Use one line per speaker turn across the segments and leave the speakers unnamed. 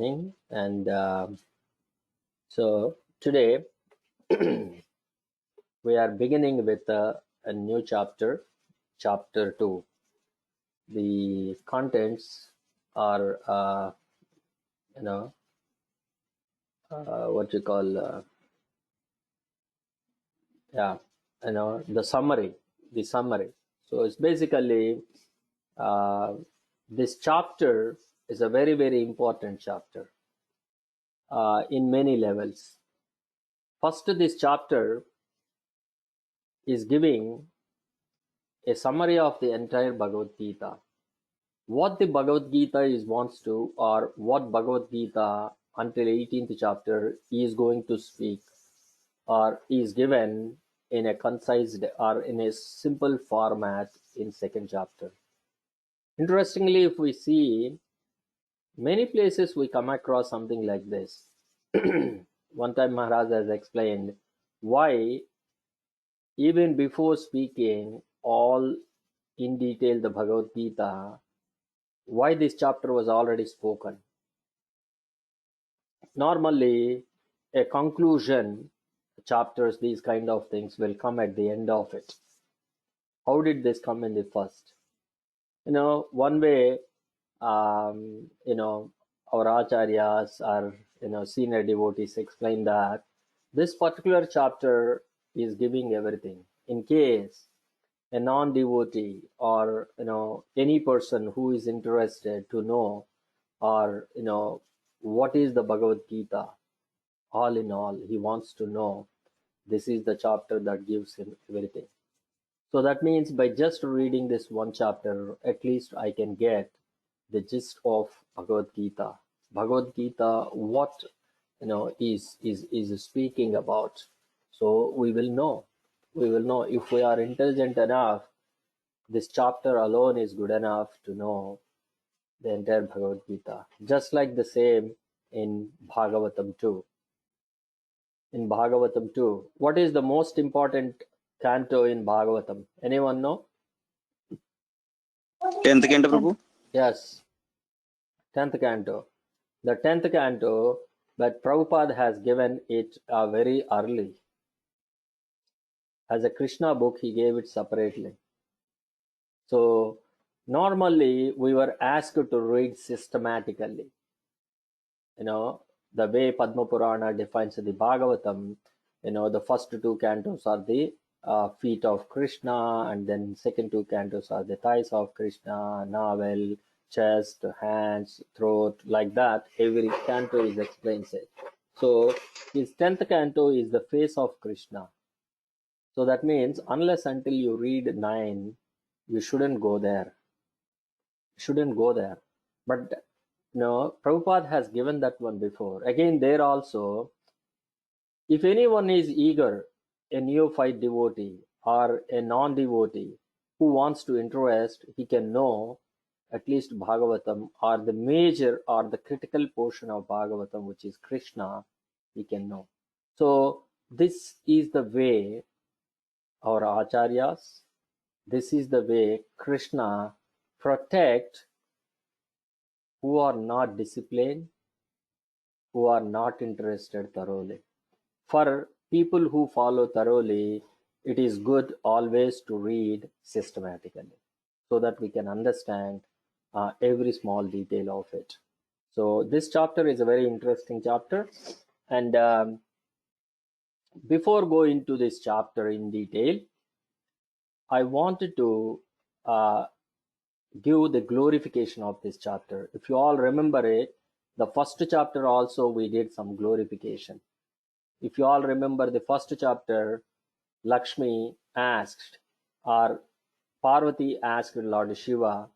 And so today we are beginning with a new chapter, chapter 2. The contents are, what you call, the summary. So it's basically this chapter is a very, very important chapter in many levels. First, this chapter is giving a summary of the entire Bhagavad Gita. What the Bhagavad Gita wants to, or what Bhagavad Gita until 18th chapter is going to speak, or is given in a concise or in a simple format in second chapter. Interestingly, if we see many places, we come across something like this. One time Maharaj has explained why even before speaking all in detail the Bhagavad Gita, why this chapter was already spoken. Normally, a conclusion chapters, these kind of things will come at the end of it. How did this come in the first? One way, our acharyas or senior devotees explain that this particular chapter is giving everything. In case a non-devotee or any person who is interested to know, or what is the Bhagavad Gita, all in all, he wants to know, this is the chapter that gives him everything. So that means by just reading this one chapter, at least I can get the gist of Bhagavad Gita. Bhagavad Gita, what is speaking about. So we will know. If we are intelligent enough, this chapter alone is good enough to know the entire Bhagavad Gita. Just like the same in Bhagavatam 2. In Bhagavatam 2, what is the most important canto in Bhagavatam? Anyone know?
10th canto, Prabhu?
Yes, 10th canto. The 10th canto, but Prabhupada has given it very early. As a Krishna book, he gave it separately. So normally we were asked to read systematically. The way Padma Purana defines the Bhagavatam, the first two cantos are the feet of Krishna, and then second two cantos are the thighs of Krishna, navel, chest, hands, throat, like that. Every canto is explains it. So his 10th canto is the face of Krishna. So that means unless until you read 9, you shouldn't go there. But Prabhupada has given that one before. Again, there also, if anyone is eager, a neophyte devotee or a non-devotee who wants to interest, he can know at least Bhagavatam, or the major or the critical portion of Bhagavatam, which is Krishna, he can know. So this is the way our acharyas, this is the way Krishna protect who are not disciplined, who are not interested thoroughly. For people who follow thoroughly, it is good always to read systematically so that we can understand every small detail of it. So this chapter is a very interesting chapter. And before going to this chapter in detail, I wanted to give the glorification of this chapter. If you all remember it, the first chapter also we did some glorification. If you all remember the first chapter, Lakshmi asked, or Parvati asked Lord Shiva,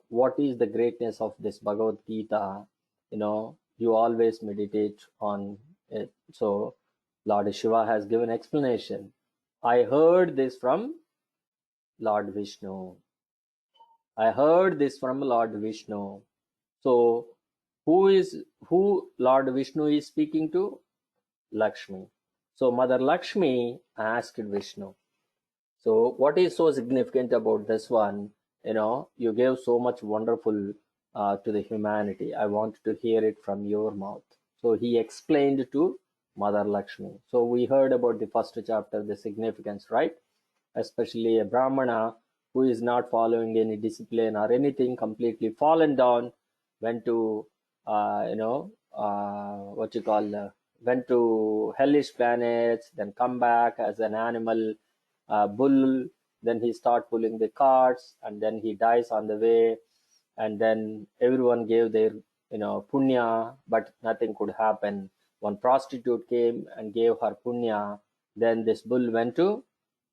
what is the greatness of this Bhagavad Gita? You always meditate on it. So Lord Shiva has given explanation. I heard this from Lord Vishnu. So who Lord Vishnu is speaking to? Lakshmi. So Mother Lakshmi asked Vishnu. So what is so significant about this one? You gave so much wonderful to the humanity. I want to hear it from your mouth. So he explained to Mother Lakshmi. So we heard about the first chapter, the significance, right? Especially a Brahmana who is not following any discipline or anything, completely fallen down, went to, what you call, went to hellish planets, then come back as an animal, bull, then he start pulling the carts, and then he dies on the way, and then everyone gave their punya, but nothing could happen. One prostitute came and gave her punya, then this bull went to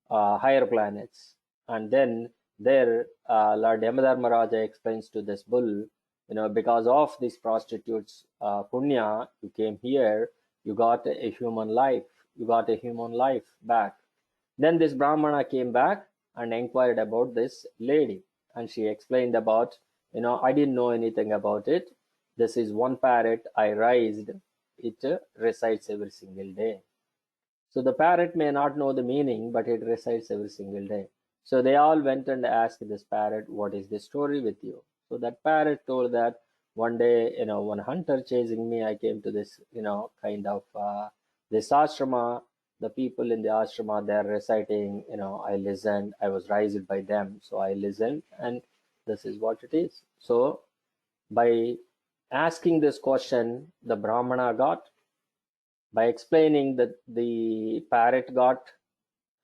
higher planets, and then there Lord Yamadharmaraja explains to this bull, because of this prostitute's punya, you came here, you got a human life, you got a human life back. Then this Brahmana came back and inquired about this lady, and she explained about, I didn't know anything about it. This is one parrot I raised. It recites every single day. So the parrot may not know the meaning, but it recites every single day. So they all went and asked this parrot, what is the story with you? So that parrot told that one day, one hunter chasing me, I came to this, kind of this ashrama. The people in the ashrama, they're reciting, I listened, I was raised by them. So I listened, and this is what it is. So by asking this question, the Brahmana got, by explaining that the parrot got,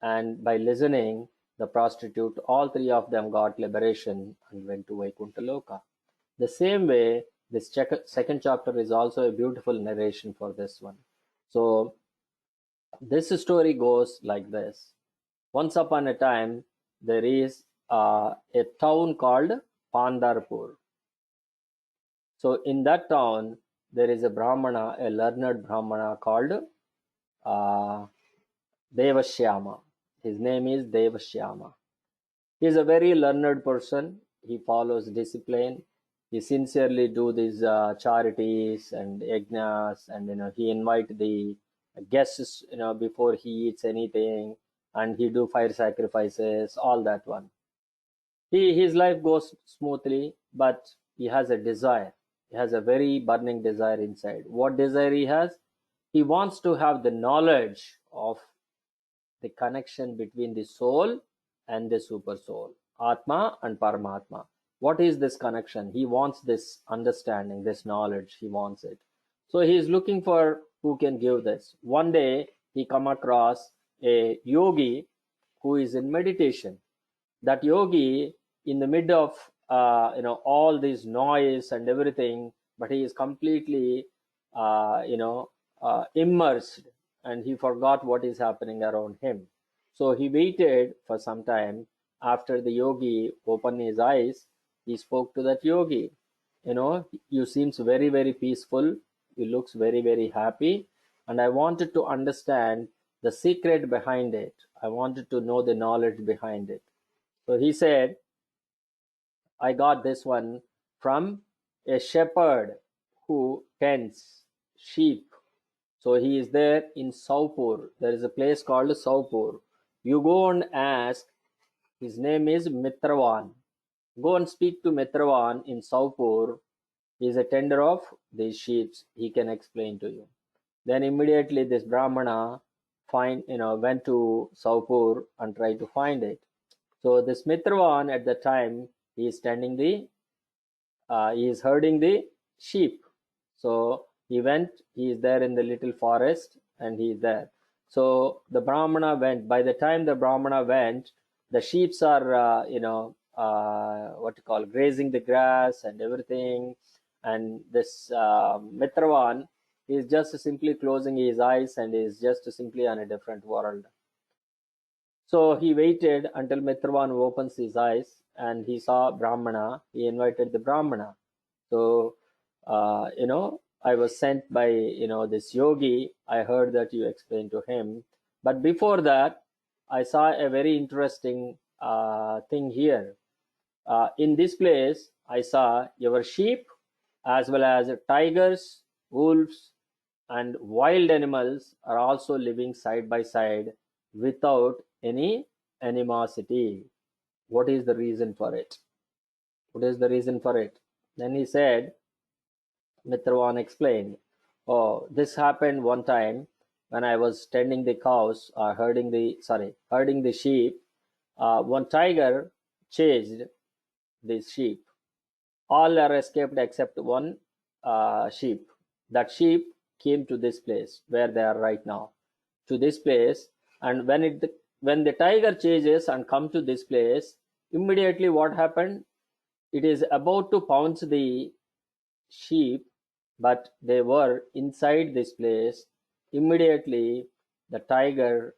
and by listening, the prostitute, all three of them got liberation and went to Vaikuntha Loka. The same way, this second chapter is also a beautiful narration for this one. So this story goes like this. Once upon a time, there is a town called Pandarpur. So in that town, there is a Brahmana, a learned Brahmana called Devashyama. His name is Devashyama. He is a very learned person. He follows discipline. He sincerely do these charities and yajnas, and he invite the guests before he eats anything, and he do fire sacrifices, all that one. His life goes smoothly, but he has a desire. He has a very burning desire inside. What desire he has? He wants to have the knowledge of the connection between the soul and the super soul, Atma and Paramatma. What is this connection? He wants this understanding, this knowledge. He wants it. So he is looking for who can give this. One day he come across a yogi who is in meditation. That yogi, in the mid of all this noise and everything, but he is completely immersed, and he forgot what is happening around him. So he waited for some time. After the yogi opened his eyes, he spoke to that yogi. You seems very, very peaceful. You looks very, very happy. And I wanted to understand the secret behind it. I wanted to know the knowledge behind it. So he said, I got this one from a shepherd who tends sheep. So he is there in Saupur. There is a place called Saupur. You go and ask, his name is Mitravan. Go and speak to Mitravan in Saupur. He is a tender of these sheep. He can explain to you. Then immediately this Brahmana went to Saupur and tried to find it. So this Mitravan at the time, he is he is herding the sheep. So he is there in the little forest, and he is there. So the Brahmana went. By the time the Brahmana went, the sheep are, grazing the grass and everything. And this Mitravan is just simply closing his eyes and is just simply on a different world. So he waited until Mitravan opens his eyes and he saw Brahmana. He invited the Brahmana. So, I was sent by, this yogi. I heard that you explained to him. But before that, I saw a very interesting thing here. In this place, I saw your sheep as well as tigers, wolves, and wild animals are also living side by side without any animosity. What is the reason for it? What is the reason for it? Then he said, Mitravan explained, "Oh, this happened one time when I was tending the cows, herding the sheep. One tiger chased the sheep. All are escaped except one sheep. That sheep came to this place where they are right now, to this place. And when the tiger chases and come to this place, immediately what happened? It is about to pounce the sheep, but they were inside this place. Immediately, the tiger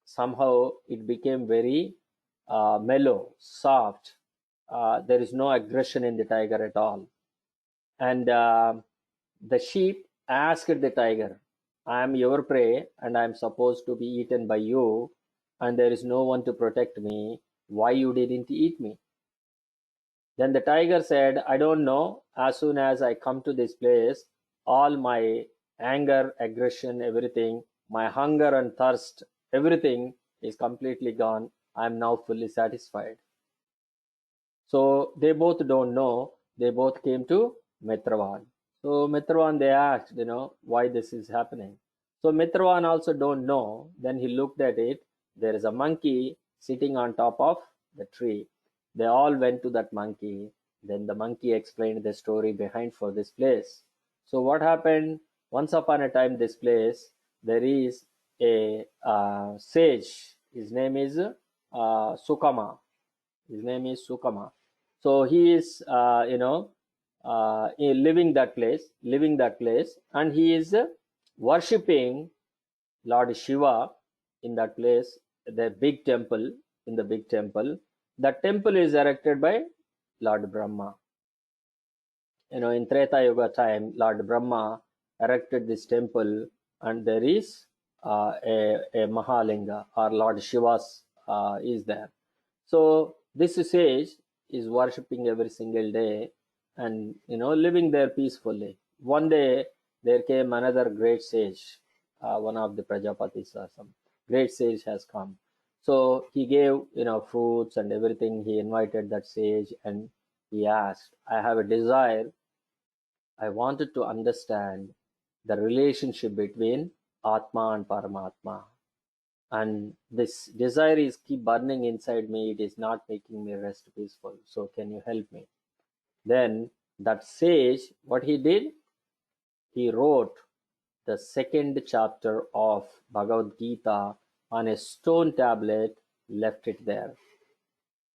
somehow it became very mellow, soft. There is no aggression in the tiger at all. And the sheep asked the tiger, I am your prey and I am supposed to be eaten by you, and there is no one to protect me. Why you didn't eat me? Then the tiger said, I don't know. As soon as I come to this place, all my anger, aggression, everything, my hunger and thirst, everything is completely gone. I am now fully satisfied. So they both don't know. They both came to Mitravan. So Mitravan, they asked, why this is happening. So Mitravan also don't know. Then he looked at it. There is a monkey sitting on top of the tree. They all went to that monkey. Then the monkey explained the story behind for this place. So what happened? Once upon a time, this place, there is a sage. His name is Sukama. His name is Sukama. So he is, living that place, and he is worshipping Lord Shiva in that place, the big temple, in the big temple. That temple is erected by Lord Brahma. In Treta Yuga time, Lord Brahma erected this temple, and there is a Mahalinga, or Lord Shiva's is there. So this sage is worshipping every single day, and living there peacefully. One day there came another great sage, one of the Prajapatis or some great sage has come. So he gave fruits and everything. He invited that sage and he asked, I have a desire. I wanted to understand the relationship between Atma and Paramatma. And this desire is keep burning inside me. It is not making me rest peaceful. So can you help me? Then that sage, what he did, he wrote the second chapter of Bhagavad Gita on a stone tablet, left it there,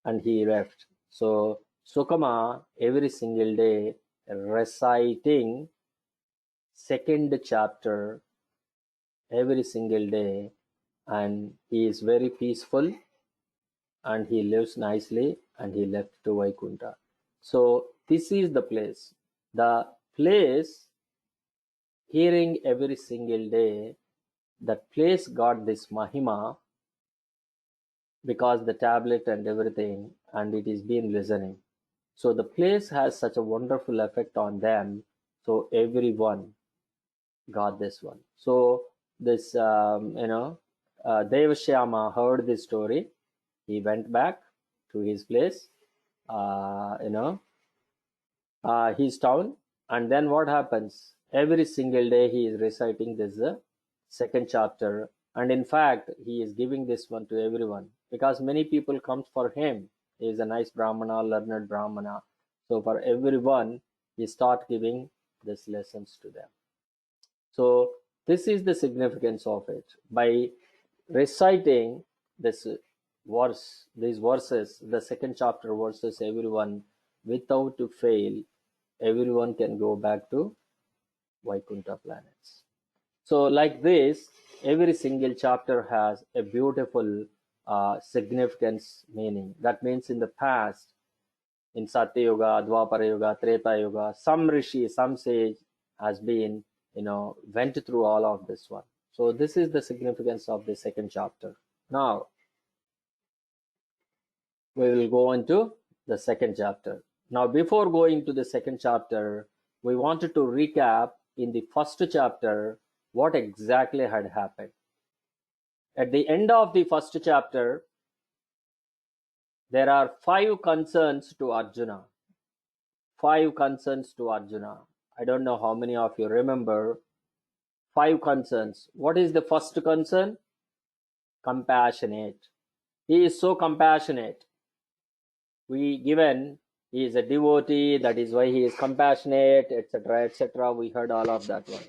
and he left. So Sukama every single day reciting second chapter every single day, and he is very peaceful and he lives nicely, and he left to Vaikunta. So this is the place. The place, hearing every single day, that place got this Mahima because the tablet and everything, and it is been listening. So the place has such a wonderful effect on them. So everyone got this one. So this, Devashyama heard this story. He went back to his place, his town, and then what happens? Every single day he is reciting this second chapter, and in fact he is giving this one to everyone because many people comes for him. He is a nice Brahmana, learned Brahmana. So for everyone, he start giving these lessons to them. So this is the significance of it. By reciting this these verses, the second chapter verses, everyone without to fail, everyone can go back to Vaikuntha planets. So like this, every single chapter has a beautiful significance meaning. That means in the past, in Satya Yuga, Dwapara Yuga, Treta Yuga, some rishi, some sage has been, went through all of this one. So this is the significance of the second chapter. Now, we will go into the second chapter. Now, before going to the second chapter, we wanted to recap in the first chapter what exactly had happened. At the end of the first chapter, there are 5 concerns to Arjuna. 5 concerns to Arjuna. I don't know how many of you remember 5 concerns. What is the first concern? Compassionate. He is so compassionate. He is a devotee, that is why he is compassionate, etc., etc. We heard all of that one.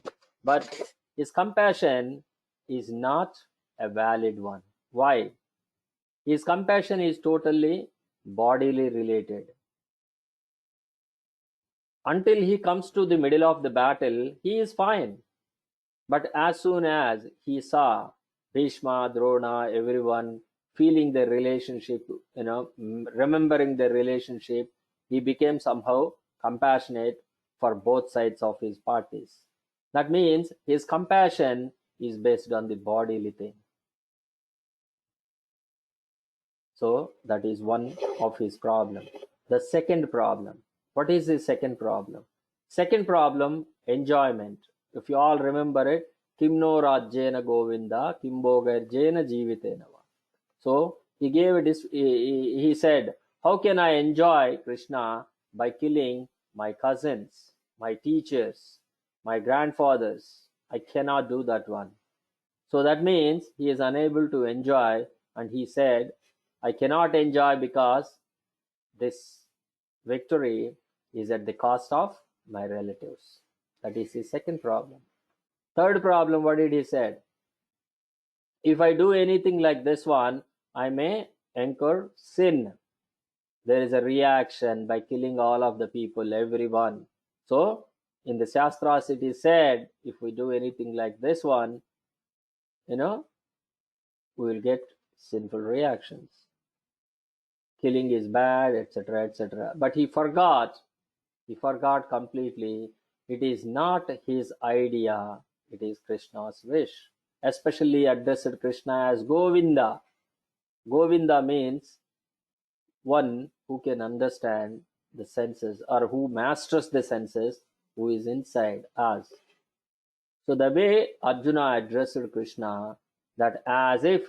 But his compassion is not a valid one. Why? His compassion is totally bodily related. Until he comes to the middle of the battle, he is fine. But as soon as he saw Bhishma, Drona, everyone feeling their relationship, remembering their relationship, he became somehow compassionate for both sides of his parties. That means his compassion is based on the bodily thing. So that is one of his problem. The second problem. What is the second problem? Second problem, enjoyment. If you all remember it, Kimno Rajyena Govinda, Kimbogarjena Jivitena. So he said, how can I enjoy Krishna by killing my cousins, my teachers, my grandfathers? I cannot do that one. So that means he is unable to enjoy, and he said, I cannot enjoy because this victory is at the cost of my relatives. That is his second problem. Third problem, what did he say? If I do anything like this one, I may incur sin. There is a reaction by killing all of the people, everyone. So, in the Shastras it is said, if we do anything like this one, we will get sinful reactions. Killing is bad, etc., etc. But he forgot completely. It is not his idea, it is Krishna's wish. Especially addressed Krishna as Govinda. Govinda means one who can understand the senses, or who masters the senses, who is inside us. So the way Arjuna addressed Krishna, that as if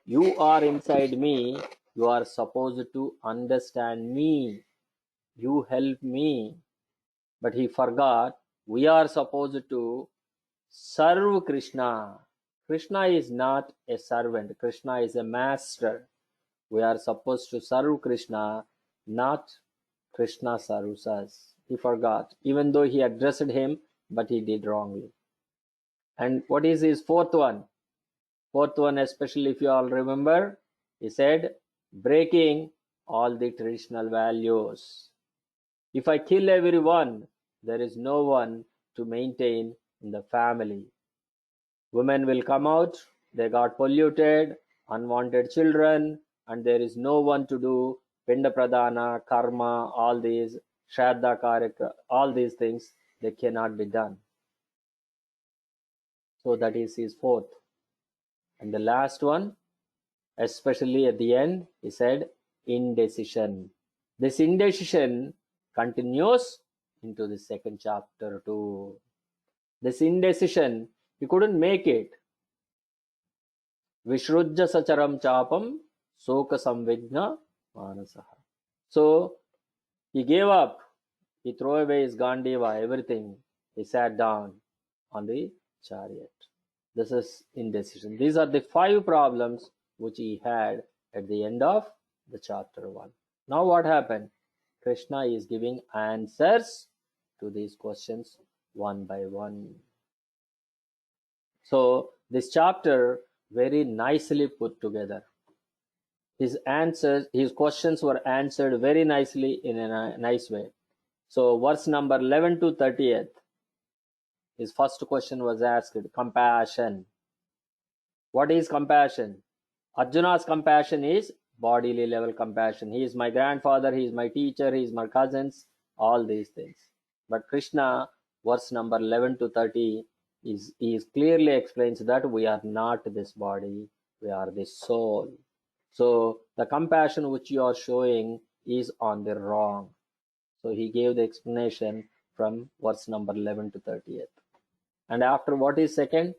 you are inside me, you are supposed to understand me, you help me. But he forgot we are supposed to serve Krishna. Krishna is not a servant, Krishna is a master. We are supposed to serve Krishna, not Krishna serves us. He forgot, even though he addressed him, but he did wrongly. And what is his fourth one? Fourth one, especially if you all remember, he said, breaking all the traditional values. If I kill everyone, there is no one to maintain in the family. Women will come out, they got polluted, unwanted children, and there is no one to do Pinda Pradhana, Karma, all these, Shraddha Karika, all these things, they cannot be done. So that is his fourth. And the last one, especially at the end, he said, indecision. This indecision continues into the second chapter too. This indecision, he couldn't make it. Vishrujya sacharam chapam soka samvigna manasaha. So he gave up. He threw away his Gandiva, everything. He sat down on the chariot. This is indecision. These are the 5 problems which he had at the end of the chapter 1. Now what happened? Krishna is giving answers to these questions one by one. So this chapter very nicely put together. His questions were answered very nicely in a nice way. So verse number 11 to 30th, his first question was asked, compassion. What is compassion? Arjuna's compassion is bodily level compassion. He is my grandfather, he is my teacher, he is my cousins, all these things. But Krishna, verse number 11 to 30, is clearly explains that we are not this body, we are the soul. So the compassion which you are showing is on the wrong. So he gave the explanation from verse number 11 to 30th. And after, what is second?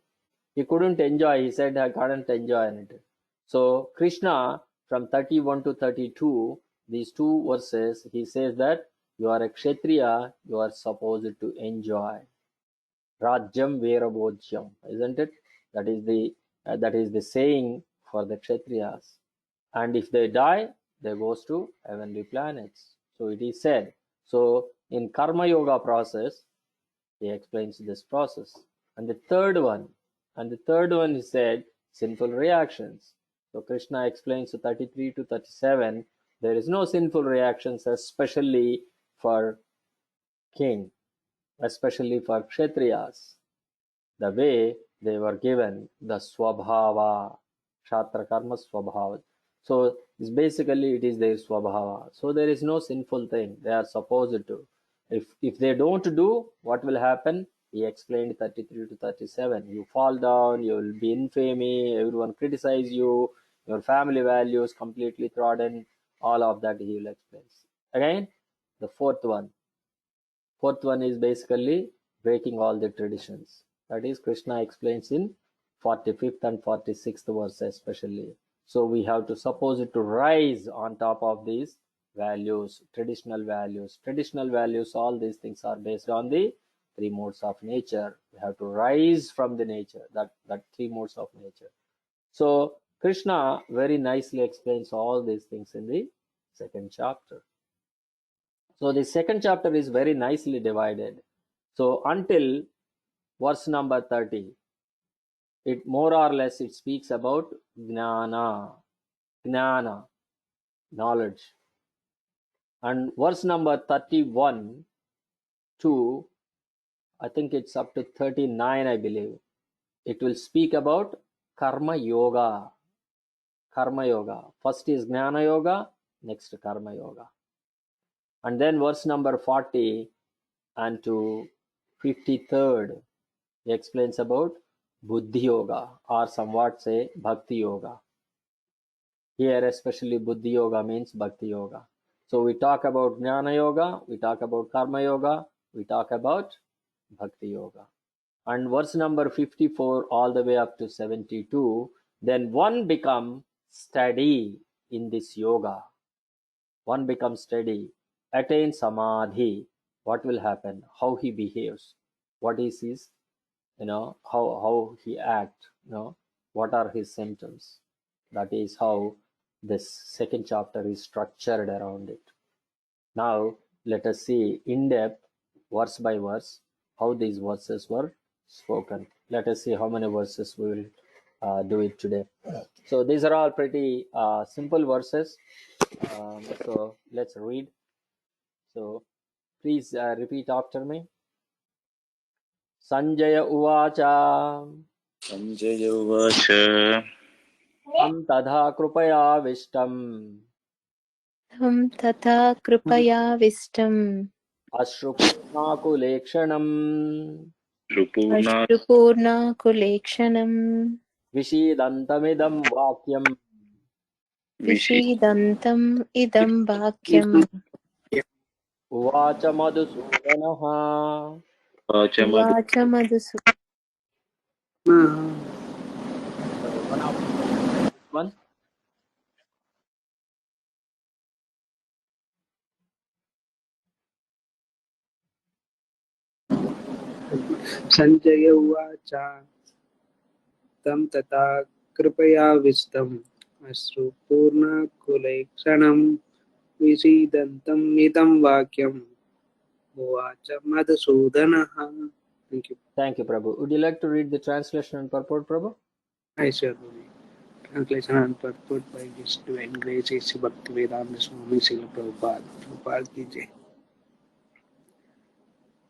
He couldn't enjoy. He said, I couldn't enjoy it. So Krishna, from 31 to 32, these 2 verses, he says that You are a Kshatriya, you are supposed to enjoy. Rajyam Veerabhojyam, isn't it? That is the saying for the Kshatriyas. And if they die, they goes to heavenly planets. So it is said. So in Karma Yoga process, he explains this process. And the third one he said sinful reactions. So Krishna explains 33 to 37. There is no sinful reactions, especially for king, especially for Kshatriyas. The way they were given, the Swabhava, Shatra Karma Swabhava. So it's basically it is their Swabhava. So there is no sinful thing they are supposed to. If they don't do, what will happen? He explained 33 to 37. You fall down, you will be infamy, everyone criticize you, your family values completely trodden, all of that he will explain. Again, the fourth one is basically breaking all the traditions. That is Krishna explains in 45th and 46th verse especially. So we have to suppose it to rise on top of these values, traditional values. Traditional values, all these things are based on the three modes of nature. We have to rise from the nature, that three modes of nature. So Krishna very nicely explains all these things in the second chapter. So the second chapter is very nicely divided. So until verse number 30, it more or less it speaks about jnana, knowledge. And verse number 31 to I think it's up to 39, I believe. It will speak about karma yoga. Karma yoga. First is jnana yoga, next karma yoga. And then verse number 40 and to 53rd, he explains about Buddhi Yoga, or somewhat say Bhakti Yoga. Here especially Buddhi Yoga means Bhakti Yoga. So we talk about Jnana Yoga, we talk about Karma Yoga, we talk about Bhakti Yoga. And verse number 54 all the way up to 72, then one becomes steady in this yoga. One becomes steady, attains samadhi. What will happen? How he behaves? What is his, how he acts? What are his symptoms? That is how this second chapter is structured around it. Now let us see in depth, verse by verse, how these verses were spoken. Let us see how many verses we will do it today. So these are all pretty simple verses. So let's read. So please repeat after me. Sanjaya Uvacha
Sanjaya Uvacha
Tam Tadha Krupayavishtam
Tam Tata Krupayavishtam
Ashrupunakulekshanam
Ashrupurna Kulekshanam
Vishidantamidam Vakyam
Vishidantam Idam Vakyam
Uvacha Madhusudanaha.
Uvacha Madhusudana.
One of one.
Sanjaya Uvacha Tam Tata Kripayavishtam Asrupurna Kulekshanam Visidantam Idam Vakyam Uvacha Madhusudanaha. Thank you.
Thank you, Prabhu. Would you like to read the translation and purport, Prabhu?
I shall read. Translation and purport by His Divine Grace A.C. Bhaktivedanta Swami Srila Prabhupada. Prabhupada ki jai.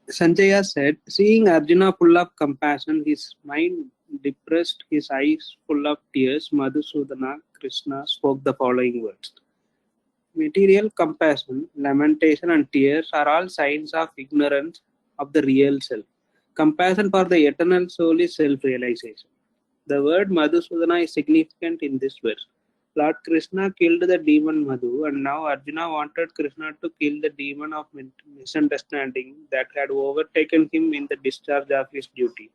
Sanjaya said, seeing Arjuna full of compassion, his mind depressed, his eyes full of tears, Madhusudana, Krishna, spoke the following words. Material compassion, lamentation, and tears are all signs of ignorance of the real self. Compassion for the eternal soul is self-realization. The word Madhusudana is significant in this verse. Lord Krishna killed the demon Madhu, and now Arjuna wanted Krishna to kill the demon of misunderstanding that had overtaken him in the discharge of his duty.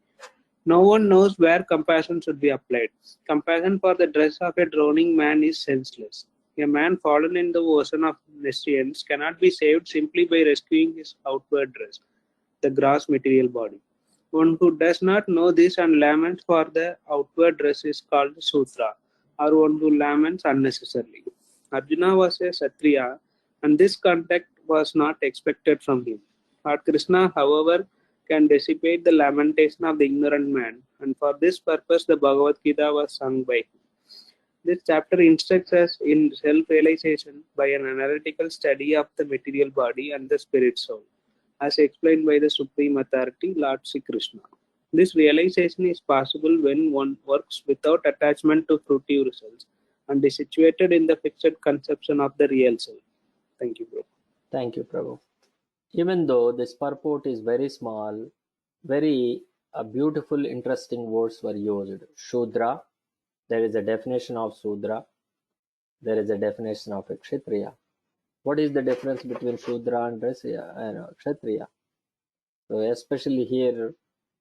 No one knows where compassion should be applied. Compassion for the dress of a drowning man is senseless. A man fallen in the ocean of nescience cannot be saved simply by rescuing his outward dress, the gross material body. One who does not know this and laments for the outward dress is called Sutra, or one who laments unnecessarily. Arjuna was a Kshatriya, and this contact was not expected from him. Lord Krishna, however, can dissipate the lamentation of the ignorant man, and for this purpose the Bhagavad Gita was sung by him. This chapter instructs us in self-realization by an analytical study of the material body and the spirit soul, as explained by the Supreme Authority, Lord Sri Krishna. This realization is possible when one works without attachment to fruitive results and is situated in the fixed conception of the real self. Thank you, bro.
Thank you, Prabhu. Even though this purport is very small, very beautiful, interesting words were used. Shudra, there is a definition of Sudra. There is a definition of a Kshatriya. What is the difference between Shudra and Kshatriya? So especially here,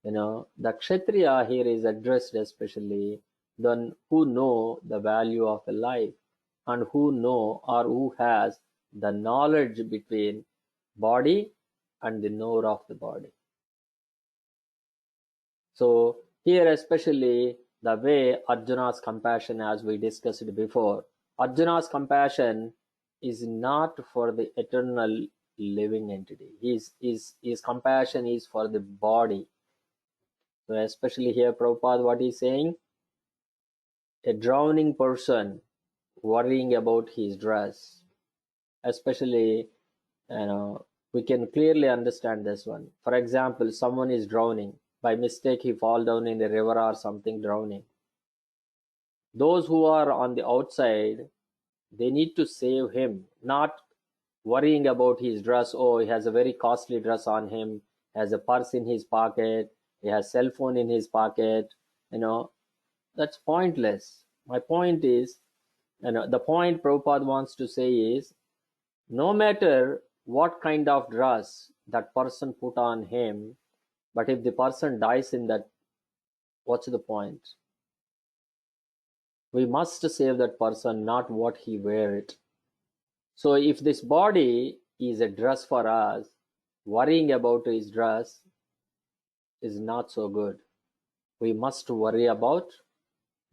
the Kshatriya here is addressed especially then who know the value of a life and who know or who has the knowledge between body and the knower of the body. So here especially the way Arjuna's compassion, as we discussed before, Arjuna's compassion is not for the eternal living entity. His compassion is for the body. So especially here Prabhupada, what he's saying, a drowning person worrying about his dress, especially, we can clearly understand this one. For example, someone is drowning. By mistake, he fall down in a river or something, drowning. Those who are on the outside, they need to save him, not worrying about his dress. Oh, he has a very costly dress on him, has a purse in his pocket, he has cell phone in his pocket. That's pointless. My point is, the point Prabhupada wants to say is, no matter what kind of dress that person put on him, but if the person dies in that, what's the point? We must save that person, not what he wear it. So if this body is a dress for us, worrying about his dress is not so good. We must worry about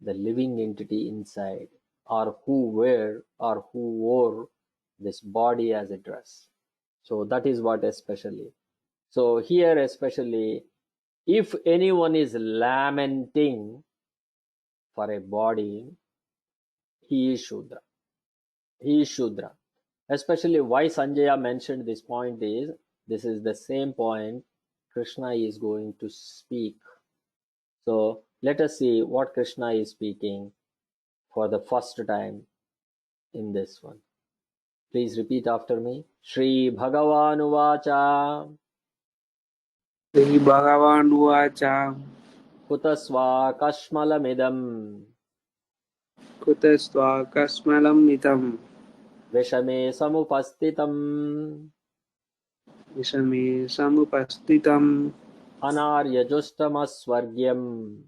the living entity inside, or who wear or who wore this body as a dress. So that is what especially. So here especially, if anyone is lamenting for a body, he is Shudra. He is Shudra. Especially why Sanjaya mentioned this point is, this is the same point Krishna is going to speak. So let us see what Krishna is speaking for the first time in this one. Please repeat after me. Shri Bhagavan Uvacha
Sri Bhagavan Uvacha
Kutasva Kashmalamidam
Kutasva Kasmalam Itam
Vishame Samupastitam
Vishame Samupastitam
Anaryajustamasvargyam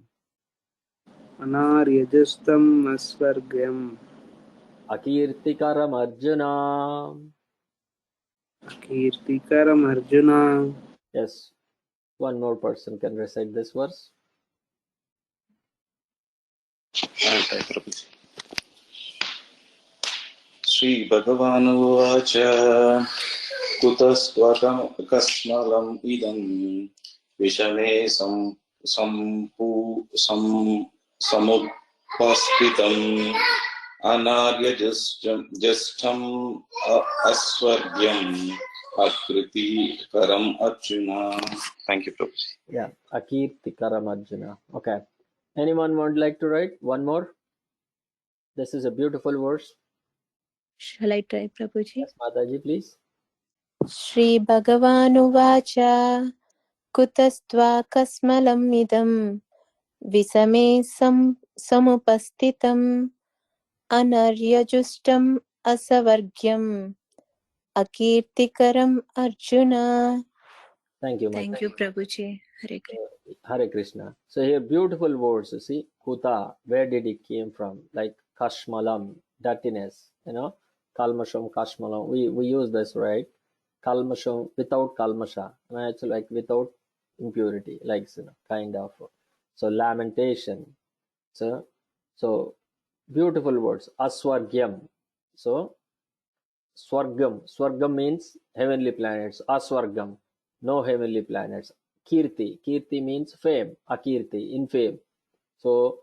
Anaryajastam Asvargyam
Akirtikaram Arjuna.
Kirtikaram Arjuna.
Yes, one more person can recite this verse.
श्रीभगवानुवाच कुतस्त्वकस्मलम् इदम् विषमे समुपस्थितम् अनार्यजुष्टम् अस्वर्ग्यम् अकृतिकरम् Arjun. Thank you, Prabhu.
Yeah, Akirtikaram Arjuna. Okay. Anyone would like to write one more? This is a beautiful verse.
Shall I try, Prabhuji?
Yes, Mataji, please.
Shri Bhagavanuvacha Kutastva Kasmalam Idam Visame Samupastitam Anaryajustam Asavargyam Akirtikaram Arjuna.
Thank you,
Thank
Mataji.
you, Prabhuji. Hare Krishna.
Hare Krishna. So here beautiful words, you see. Kuta, where did it came from? Like Kashmalam. dirtiness, kalmasham, kashmalam. We use this, right? Kalmasham without kalmasha, it's like without impurity, like kind of. So lamentation. So beautiful words. Aswargyam. So Swargam means heavenly planets. Aswargam, no heavenly planets. Kirti means fame. Akirti, infame. So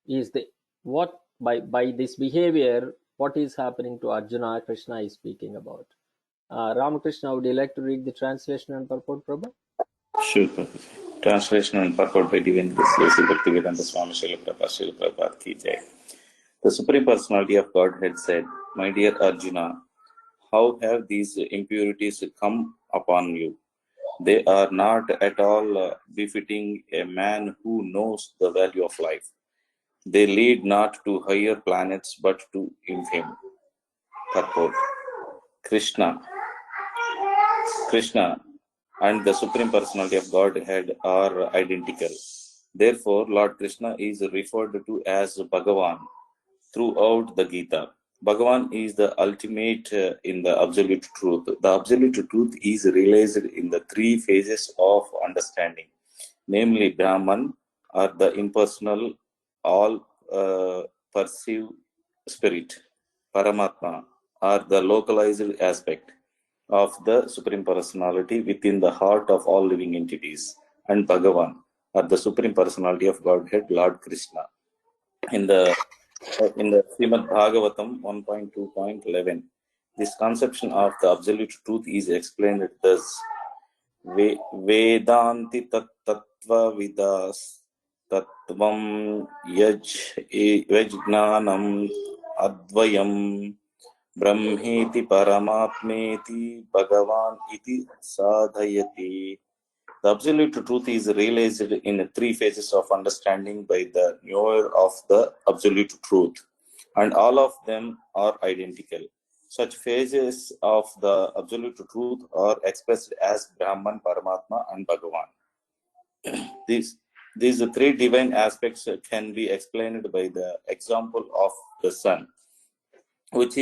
is the what by this behavior, what is happening to Arjuna? Krishna is speaking about. Ramakrishna, would you like to read the translation and purport, Prabhu?
Sure, Prabhuji. Translation and purport by Divine Grace, Bhaktivedanta Swami Srila Prabhupada Ki Jai. The Supreme Personality of Godhead said, "My dear Arjuna, how have these impurities come upon you? They are not at all befitting a man who knows the value of life. They lead not to higher planets but to infamy." Purport. Krishna and the Supreme Personality of Godhead are identical. Therefore, Lord Krishna is referred to as Bhagavan throughout the Gita. Bhagavan is the ultimate in the absolute truth. The absolute truth is realized in the three phases of understanding, namely Brahman, or the impersonal, all perceive spirit, Paramatma, or the localized aspect of the Supreme Personality within the heart of all living entities, and Bhagavan, or the Supreme Personality of Godhead, Lord Krishna. In the Srimad Bhagavatam 1.2.11, this conception of the absolute truth is explained thus: Vedanti tattva vidas tattvam yajnanam advayam brahmeti paramatmeti bhagavan iti sadhayati. The absolute truth is realized in three phases of understanding by the knower of the absolute truth, and all of them are identical. Such phases of the absolute truth are expressed as Brahman, Paramatma, and Bhagavan. These three divine aspects can be explained by the example of the sun, which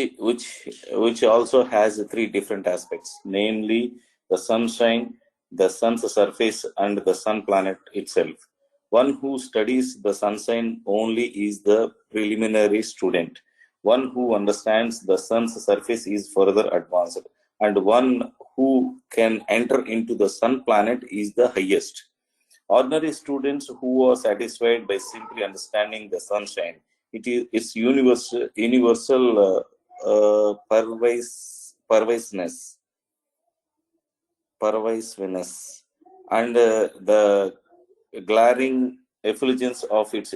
also has three different aspects, namely the sunshine, the sun's surface, and the sun planet itself. One who studies the sunshine only is the preliminary student. One who understands the sun's surface is further advanced, and one who can enter into the sun planet is the highest. Ordinary students who are satisfied by simply understanding the sunshine, it is its universal pervasiveness, and the glaring effulgence of its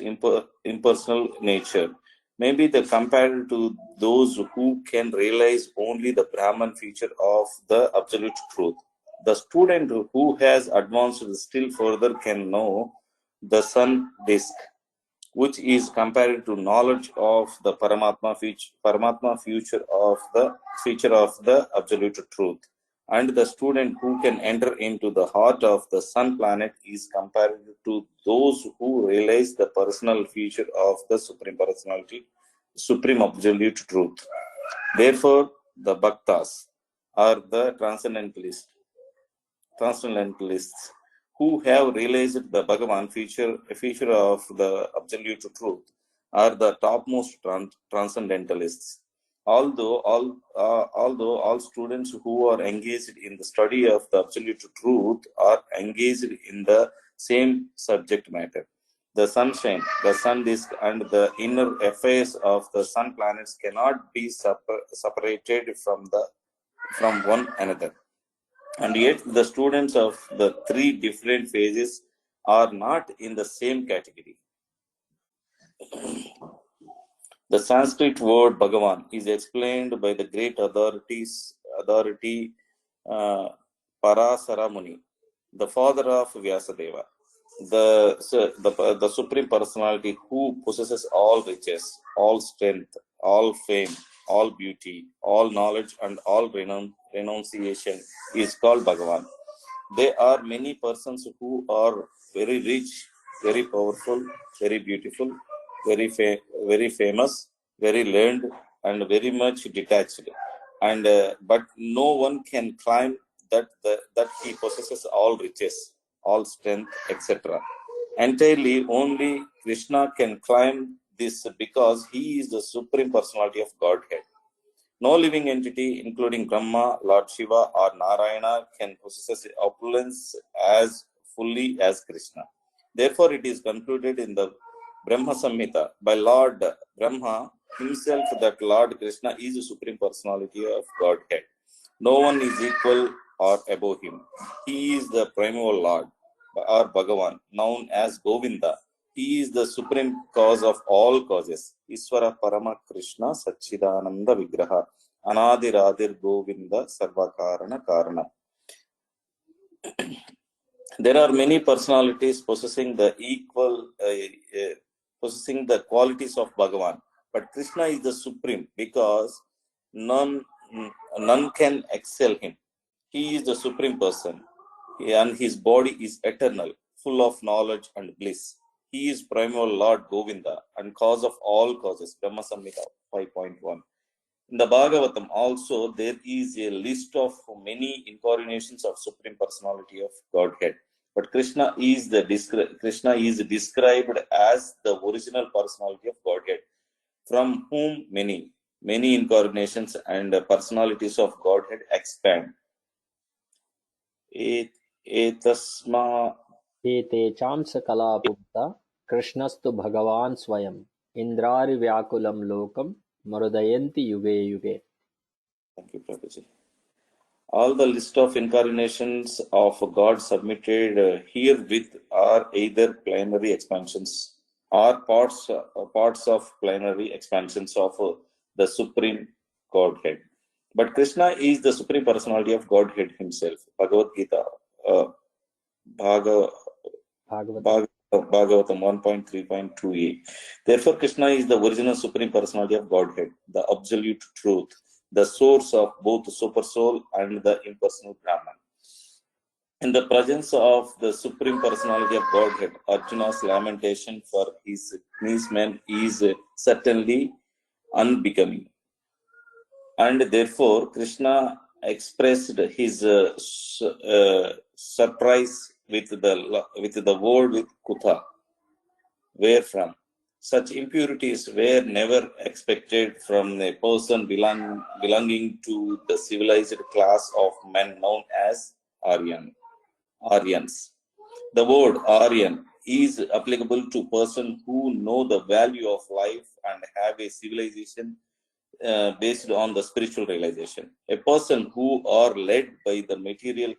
impersonal nature may be compared to those who can realize only the Brahman feature of the absolute truth. The student who has advanced still further can know the sun disk, which is compared to knowledge of the Paramatma feature of the absolute truth. And the student who can enter into the heart of the sun planet is compared to those who realize the personal feature of the Supreme Personality, Supreme Absolute Truth. Therefore, the Bhaktas are the transcendentalists who have realized the Bhagavan feature of the absolute truth are the topmost transcendentalists. Although all students who are engaged in the study of the absolute truth are engaged in the same subject matter, the sunshine, the sun disk, and the inner affairs of the sun planets cannot be separated from one another. And yet the students of the three different phases are not in the same category. The Sanskrit word Bhagavan is explained by the great authority Parasara Muni, the father of Vyasadeva, the Supreme Personality who possesses all riches, all strength, all fame, all beauty, all knowledge, and all renunciation is called Bhagavan. There are many persons who are very rich, very powerful, very beautiful, very famous, very learned, and very much detached, and but no one can claim that he possesses all riches, all strength, etc. Entirely, only Krishna can claim this because he is the supreme personality of Godhead. No living entity, including Brahma, Lord Shiva, or Narayana, can possess opulence as fully as Krishna. Therefore, it is concluded in the Brahma Samhita by Lord Brahma himself that Lord Krishna is the supreme personality of Godhead. No one is equal or above him. He is the primeval Lord, or Bhagavan, known as Govinda. He is the supreme cause of all causes. Isvara Parama Krishna Satchidananda Vigraha. Anadiradir Govinda Sarvakarana Karana. There are many personalities possessing the possessing the qualities of Bhagavan. But Krishna is the supreme because none can excel him. He is the supreme person, and his body is eternal, full of knowledge and bliss. He is primal Lord Govinda and cause of all causes. Brahma Samhita 5.1. In the Bhagavatam also there is a list of many incarnations of Supreme Personality of Godhead. But Krishna is described as the original personality of Godhead, from whom many incarnations and personalities of Godhead expand. Etasma
Ete chamsa kalaputta Krishnastu Bhagavan Swayam Indrari Vyakulam Lokam Marudayanti Yuge Yuge.
Thank you, Prabhuji. All the list of incarnations of God submitted herewith are either plenary expansions or parts of plenary expansions of the Supreme Godhead. But Krishna is the Supreme Personality of Godhead himself. Bhagavad Gita, Bhagavatam 1.3.2a. Therefore, Krishna is the original Supreme Personality of Godhead, the absolute truth, the source of both the super soul and the impersonal Brahman. In the presence of the Supreme Personality of Godhead, Arjuna's lamentation for his kinsmen is certainly unbecoming. And therefore, Krishna expressed his surprise with the word with Kutha, wherefrom such impurities were never expected from a person belonging to the civilized class of men known as Aryans. The word Aryan is applicable to persons who know the value of life and have a civilization based on the spiritual realization. A person who are led by the material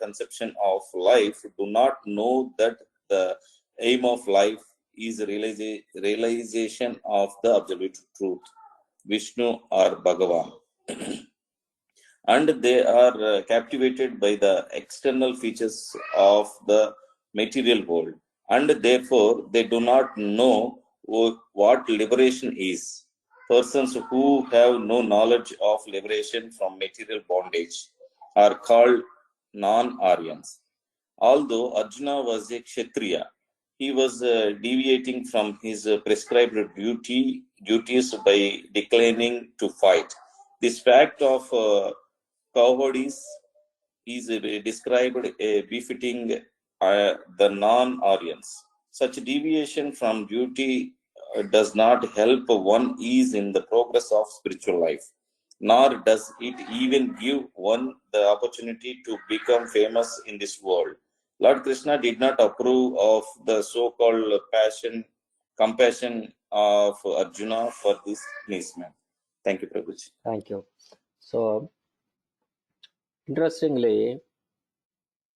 conception of life do not know that the aim of life is realization of the absolute truth, Vishnu or Bhagavan. And they are captivated by the external features of the material world, and therefore they do not know what liberation is. Persons who have no knowledge of liberation from material bondage are called non-Aryans. Although Arjuna was a Kshatriya, he was deviating from his prescribed duties by declining to fight. This fact of cowardice is described befitting the non-Aryans. Such deviation from duty does not help one ease in the progress of spiritual life, nor does it even give one the opportunity to become famous in this world. Lord Krishna did not approve of the so-called compassion of Arjuna for this kinsman. Thank you, Prabhuji.
Thank you. So, interestingly,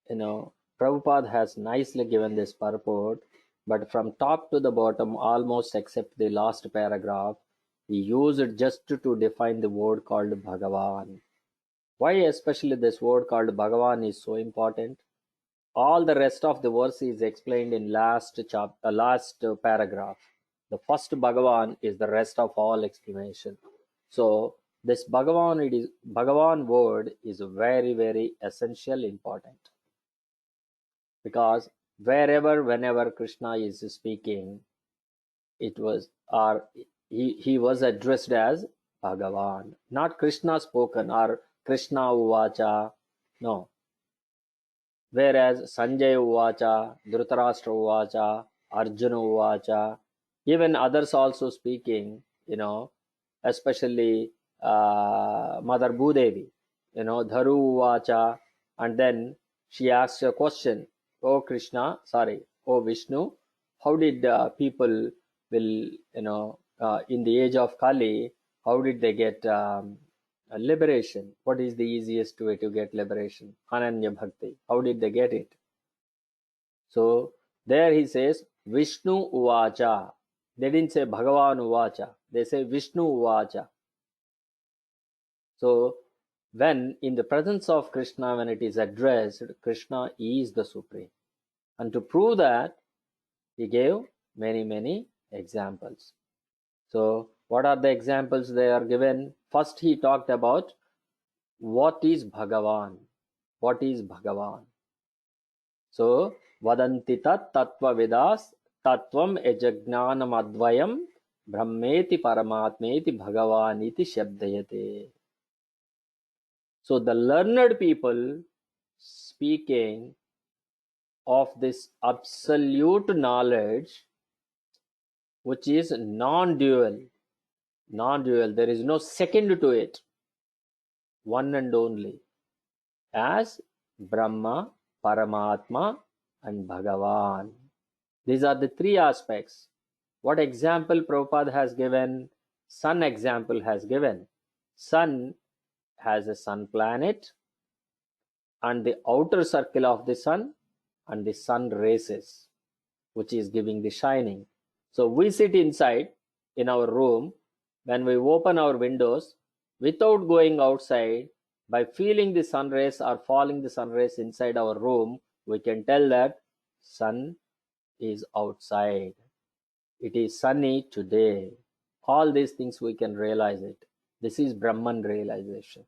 Prabhupada has nicely given this purport, but from top to the bottom, almost except the last paragraph, he used it just to define the word called Bhagavan. Why especially this word called Bhagavan is so important? All the rest of the verse is explained in last paragraph. The first Bhagavan is the rest of all explanation. So this Bhagavan word is very, very essential, important. Because whenever Krishna is speaking, he was addressed as Bhagavan. Not Krishna spoken or Krishna Uvacha. No. Whereas Sanjay Uvacha, Dhritarashtra Uvacha, Arjuna Uvacha, even others also speaking, especially Mother Bhudevi, Dharu Uvacha, and then she asks a question, oh Vishnu, how did people will, in the age of Kali, how did they get liberation? What is the easiest way to get liberation? Ananya Bhakti. How did they get it? So there he says Vishnu Uvacha. They didn't say Bhagavan Uvacha. They say Vishnu Uvacha. So when in the presence of Krishna, when it is addressed, Krishna is the Supreme. And to prove that, he gave many examples. So what are the examples they are given? First he talked about what is Bhagavan. What is Bhagavan? So vadanti tat tattva vidas tattvam ejajnanam advayam brahmeti paramatmeti bhagavaniti shabdayate. So the learned people speaking of this absolute knowledge which is non-dual, there is no second to it, one and only, as Brahma, Paramatma and Bhagavan. These are the three aspects. What example Prabhupada has given? Sun example has given. Sun has a sun planet and the outer circle of the sun and the sun races, which is giving the shining. So we sit inside in our room. When we open our windows, without going outside, by feeling the sun rays or falling the sun rays inside our room, we can tell that sun is outside. It is sunny today. All these things we can realize it. This is Brahman realization.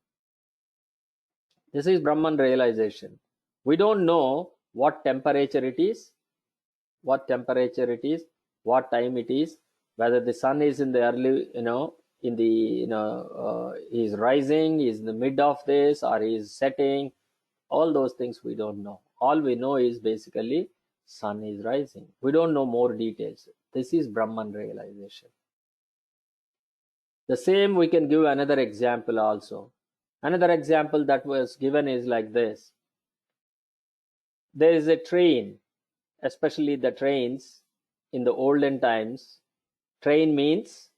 This is Brahman realization. We don't know what temperature it is, what time it is, whether the sun is in the early, is rising, is in the mid of this, or is setting. All those things we don't know. All we know is basically sun is rising. We don't know more details. This is Brahman realization. The same we can give another example also. Another example that was given is like this. There is a train, especially the trains in the olden times. Train means,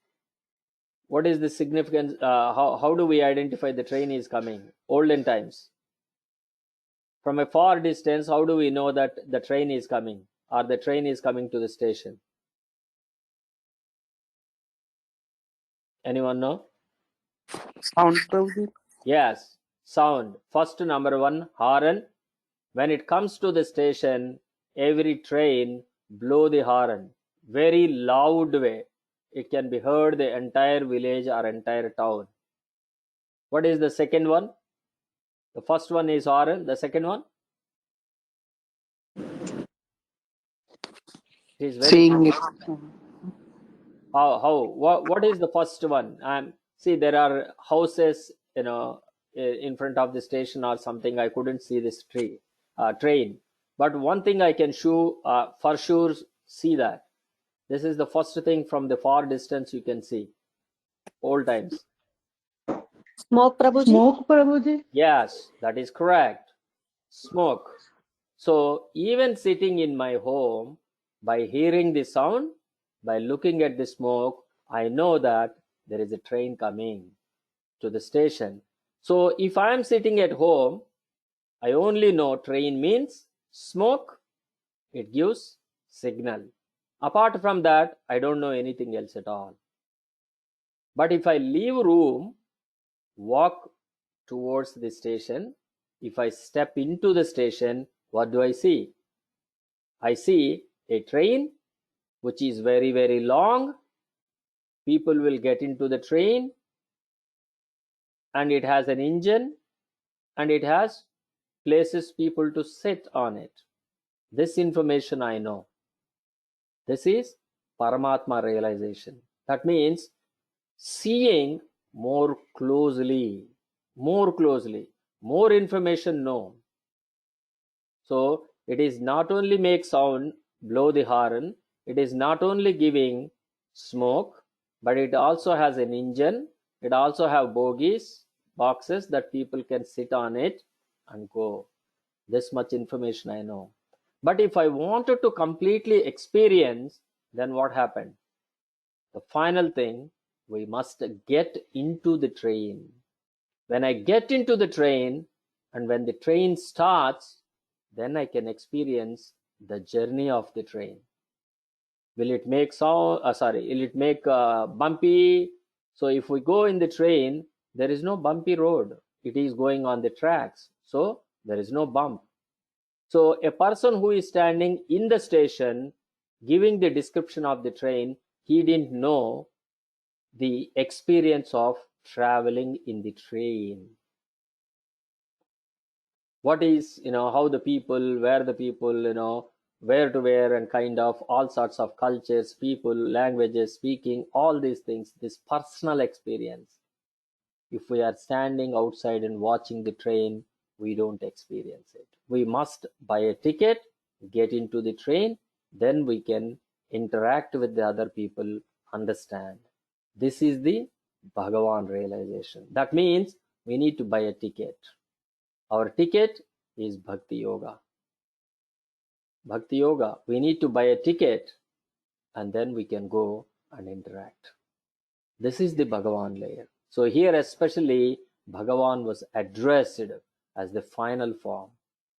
what is the significance? How do we identify the train is coming? Olden times. From a far distance, how do we know that the train is coming or the train is coming to the station? Anyone know?
Sound Prabhuji?
Yes, sound. First, number one, horn. When it comes to the station, every train blow the horn very loud way. It can be heard the entire village or entire town. What is the second one? The first one is horn. The second one? It is very
Seeing it.
what is the first one? See, there are houses, in front of the station or something. I couldn't see this train, but one thing I can show for sure, see that this is the first thing from the far distance you can see. Old times.
Smoke, Prabhuji?
Smoke, Prabhuji?
Yes, that is correct. Smoke. So even sitting in my home, by hearing the sound, by looking at the smoke, I know that there is a train coming to the station. So if I am sitting at home, I only know train means smoke. It gives signal. Apart from that, I don't know anything else at all. But if I leave room, walk towards the station, if I step into the station, what do I see? I see a train which is very long. People will get into the train and it has an engine and it has places people to sit on it. This information I know. This is Paramatma realization. That means seeing more closely, more information, no. So it is not only make sound, blow the horn, it is not only giving smoke, but it also has an engine, it also have bogies, boxes that people can sit on it and go. This much information I know. But if I wanted to completely experience, then what happened? The final thing, we must get into the train. When I get into the train, and when the train starts, then I can experience the journey of the train. Will it make will it make bumpy? So if we go in the train, there is no bumpy road. It is going on the tracks. So there is no bump. So a person who is standing in the station giving the description of the train, he didn't know the experience of traveling in the train. What is, how the people, where the people, where to where, and kind of all sorts of cultures, people, languages, speaking, all these things, this personal experience. If we are standing outside and watching the train, we don't experience it. We must buy a ticket, get into the train, then we can interact with the other people, understand. This is the Bhagavan realization. That means we need to buy a ticket. Our ticket is Bhakti Yoga. Bhakti Yoga, we need to buy a ticket and then we can go and interact. This is the Bhagavan layer. So here especially Bhagavan was addressed as the final form.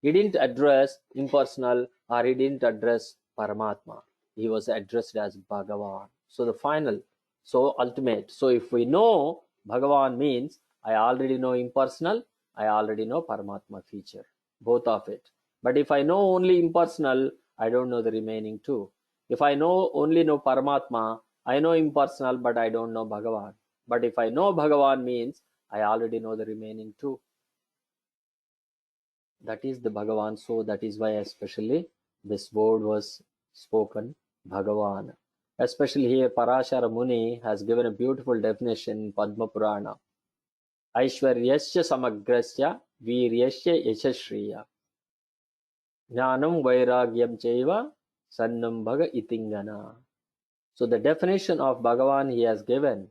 He didn't address impersonal or he didn't address Paramatma. He was addressed as Bhagavan. So the final, so ultimate. So if we know Bhagavan means I already know impersonal, I already know Paramatma feature, both of it. But if I know only impersonal, I don't know the remaining two. If I only know Paramatma, I know impersonal, but I don't know Bhagavan. But if I know Bhagavan means I already know the remaining two. That is the Bhagavan. So that is why especially this word was spoken, Bhagavan. Especially here Parashara Muni has given a beautiful definition in Padma Purana. Aishwaryasya samagrasya viryasya yashashriya jnanam vairagyam chaiva sannam bhaga itingana. So the definition of Bhagavan he has given.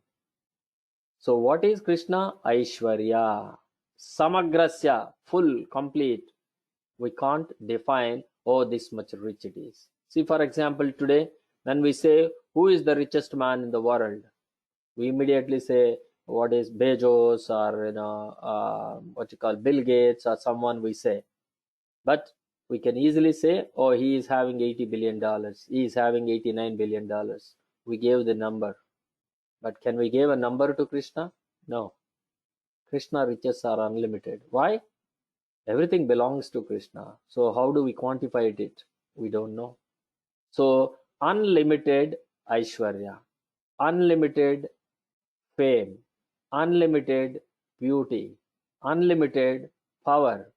So what is Krishna? Aishwarya. Samagrasya, full, complete. We can't define, oh, this much rich it is. See, for example, today, when we say, who is the richest man in the world? We immediately say, what is Bezos or, what you call Bill Gates or someone we say. But we can easily say, oh, he is having $80 billion. He is having $89 billion. We gave the number. But can we give a number to Krishna? No. Krishna riches are unlimited. Why? Everything belongs to Krishna. So how do we quantify it? We don't know. So unlimited Aishwarya, unlimited fame, unlimited beauty, unlimited power,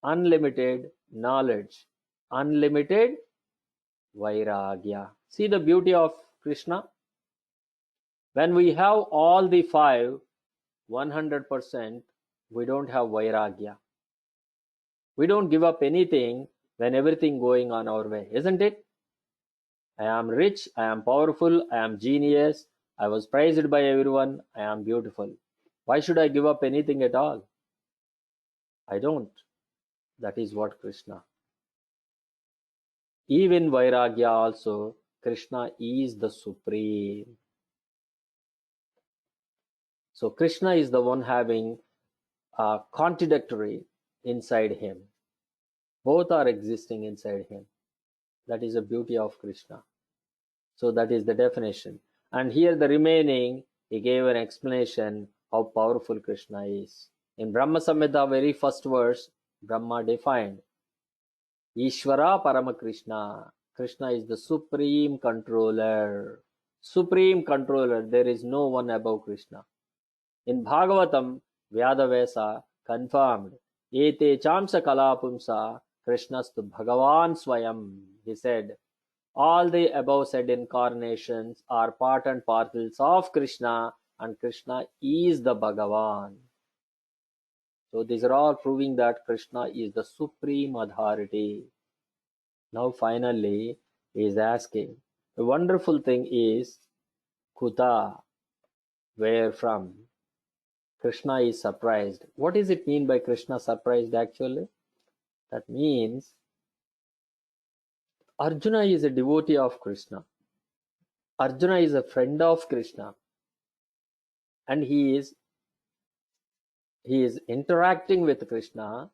unlimited knowledge, unlimited Vairagya. See the beauty of Krishna? When we have all the five, 100%, we don't have Vairagya. We don't give up anything when everything going on our way, isn't it? I am rich, I am powerful, I am genius, I was praised by everyone, I am beautiful. Why should I give up anything at all? I don't. That is what Krishna. Even Vairagya also, Krishna is the supreme. So Krishna is the one having a contradictory inside him. Both are existing inside him. That is the beauty of Krishna. So that is the definition. And here the remaining, he gave an explanation how powerful Krishna is. In Brahma Samhita, very first verse, Brahma defined Ishvara Parama Krishna. Krishna is the supreme controller. Supreme controller. There is no one above Krishna. In Bhagavatam, Vyadavesa confirmed Ete Chamsa Kalapumsa Krishnastu Bhagavan Swayam. He said, all the above said incarnations are part and parcels of Krishna, and Krishna is the Bhagavan. So these are all proving that Krishna is the supreme authority. Now finally he is asking, the wonderful thing is, Kuta, where from? Krishna is surprised. What does it mean by Krishna surprised actually? That means Arjuna is a devotee of Krishna. Arjuna is a friend of Krishna, and he is interacting with Krishna,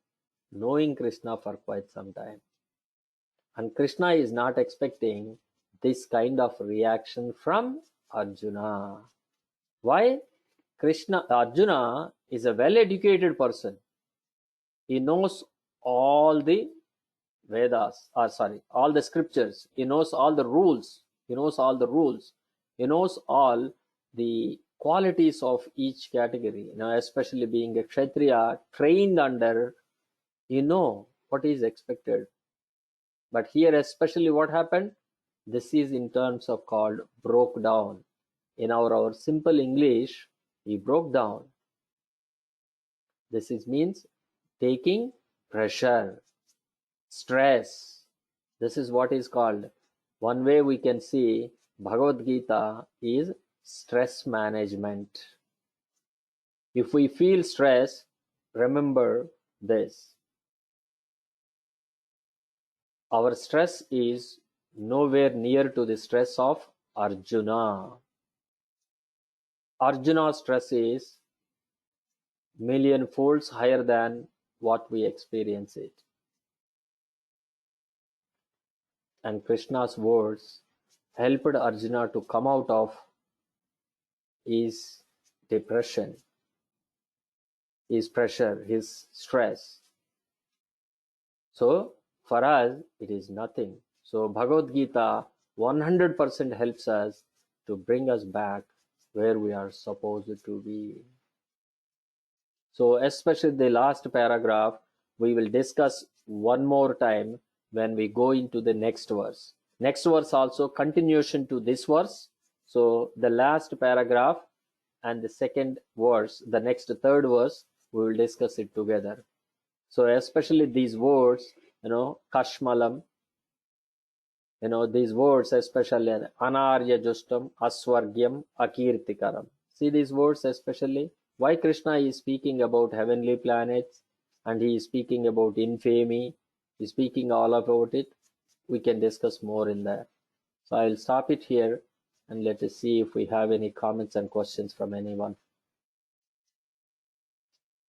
knowing Krishna for quite some time. And Krishna is not expecting this kind of reaction from Arjuna. Why? Arjuna is a well-educated person. He knows all the Vedas, all the scriptures. He knows all the rules. He knows all the rules. He knows all the qualities of each category. Especially being a Kshatriya, trained under, what is expected. But here, especially what happened? This is in terms of called broke down. In our simple English, he broke down. This means taking pressure, stress. This is what is called. One way we can see Bhagavad Gita is stress management. If we feel stress, remember this. Our stress is nowhere near to the stress of Arjuna. Arjuna's stress is million folds higher than what we experience it. And Krishna's words helped Arjuna to come out of his depression, his pressure, his stress. So for us, it is nothing. So Bhagavad Gita 100% helps us to bring us back where we are supposed to be. So especially the last paragraph, we will discuss one more time when we go into the next verse. Next verse also continuation to this verse. So the last paragraph and the second verse, the next third verse, we will discuss it together. So especially these words, Kashmalam, these words especially Anarya Justam, Aswargyam, Akirtikaram. See these words especially. Why Krishna is speaking about heavenly planets and he is speaking about infamy, he is speaking all about it. We can discuss more in that. So I will stop it here and let us see if we have any comments and questions from anyone.